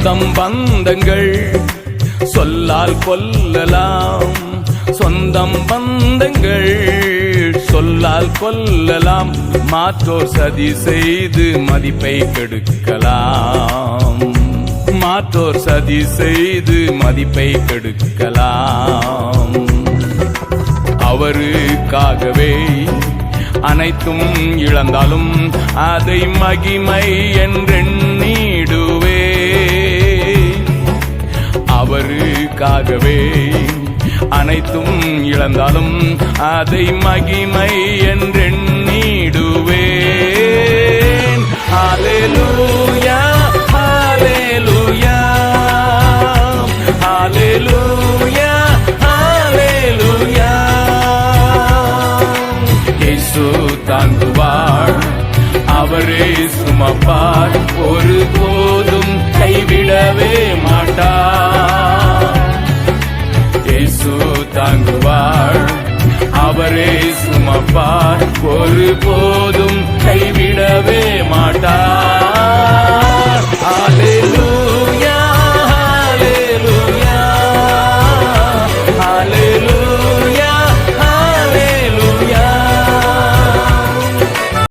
சொந்தம் பந்தங்கள் சொல்லால் கொல்லலாம், சொந்தம் பந்தங்கள் சொல்லால் கொல்லலாம், மாற்றோர் சதி செய்து மதிப்பை கெடுக்கலாம், மாற்றோர் சதி செய்து மதிப்பை கெடுக்கலாம். அவருக்காகவே அனைத்தும் இழந்தாலும் அதை மகிமை என்றெண்ணிடுவே, அவருக்காகவே அனைத்தும் இழந்தாலும் அதை மகிமை என்றெண்ணிடுவேன். ஹல்லேலூயா ஹல்லேலூயா ஹல்லேலூயா ஹல்லேலூயா. இயேசு தாங்குவார், அவரே சுமப்பார், ஒருபோதும் கைவிடவே மாட்டார். இயேசு தாங்குவார், அவரே சுமப்பார், ஒருபோதும் கைவிடவே மாட்டார்.